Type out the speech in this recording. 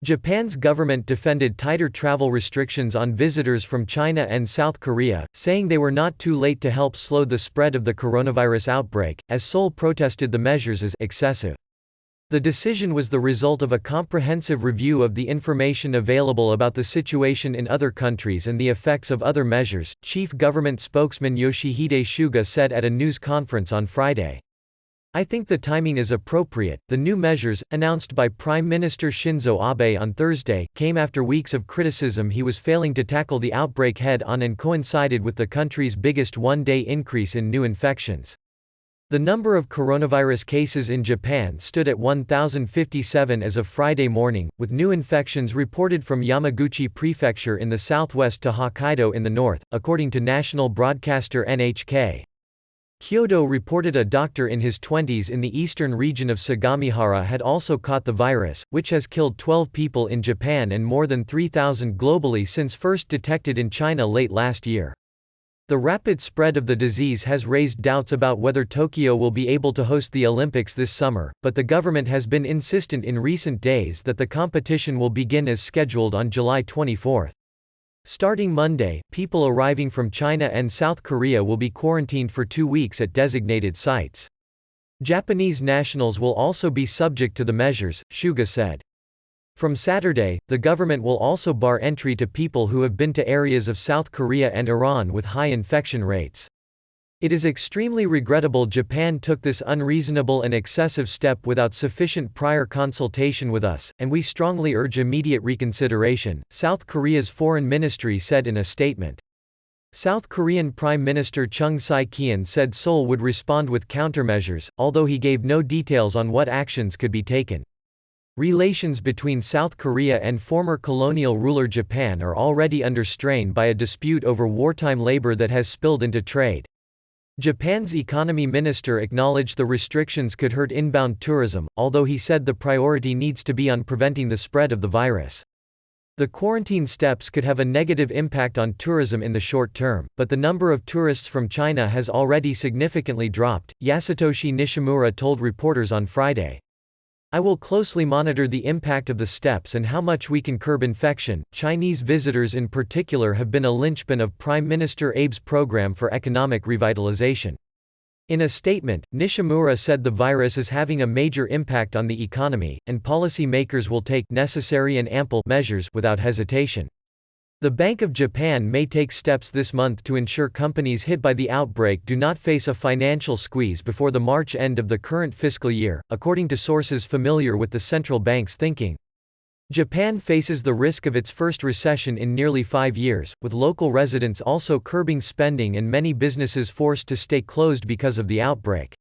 Japan's government defended tighter travel restrictions on visitors from China and South Korea, saying they were not too late to help slow the spread of the coronavirus outbreak, as Seoul protested the measures as excessive. The decision was the result of a comprehensive review of the information available about the situation in other countries and the effects of other measures, chief government spokesman Yoshihide Suga said at a news conference on Friday. I think the timing is appropriate. The new measures, announced by Prime Minister Shinzo Abe on Thursday, came after weeks of criticism he was failing to tackle the outbreak head-on and coincided with the country's biggest one-day increase in new infections. The number of coronavirus cases in Japan stood at 1,057 as of Friday morning, with new infections reported from Yamaguchi Prefecture in the southwest to Hokkaido in the north, according to national broadcaster NHK. Kyoto reported a doctor in his 20s in the eastern region of Sagamihara had also caught the virus, which has killed 12 people in Japan and more than 3,000 globally since first detected in China late last year. The rapid spread of the disease has raised doubts about whether Tokyo will be able to host the Olympics this summer, but the government has been insistent in recent days that the competition will begin as scheduled on July 24. Starting Monday, people arriving from China and South Korea will be quarantined for 2 weeks at designated sites. Japanese nationals will also be subject to the measures, Suga said. From Saturday, the government will also bar entry to people who have been to areas of South Korea and Iran with high infection rates. It is extremely regrettable Japan took this unreasonable and excessive step without sufficient prior consultation with us, and we strongly urge immediate reconsideration, South Korea's foreign ministry said in a statement. South Korean Prime Minister Chung Sai-kien said Seoul would respond with countermeasures, although he gave no details on what actions could be taken. Relations between South Korea and former colonial ruler Japan are already under strain by a dispute over wartime labor that has spilled into trade. Japan's economy minister acknowledged the restrictions could hurt inbound tourism, although he said the priority needs to be on preventing the spread of the virus. The quarantine steps could have a negative impact on tourism in the short term, but the number of tourists from China has already significantly dropped, Yasutoshi Nishimura told reporters on Friday. I will closely monitor the impact of the steps and how much we can curb infection. Chinese visitors in particular have been a linchpin of Prime Minister Abe's program for economic revitalization. In a statement, Nishimura said the virus is having a major impact on the economy, and policy makers will take necessary and ample measures without hesitation. The Bank of Japan may take steps this month to ensure companies hit by the outbreak do not face a financial squeeze before the March end of the current fiscal year, according to sources familiar with the central bank's thinking. Japan faces the risk of its first recession in nearly 5 years, with local residents also curbing spending and many businesses forced to stay closed because of the outbreak.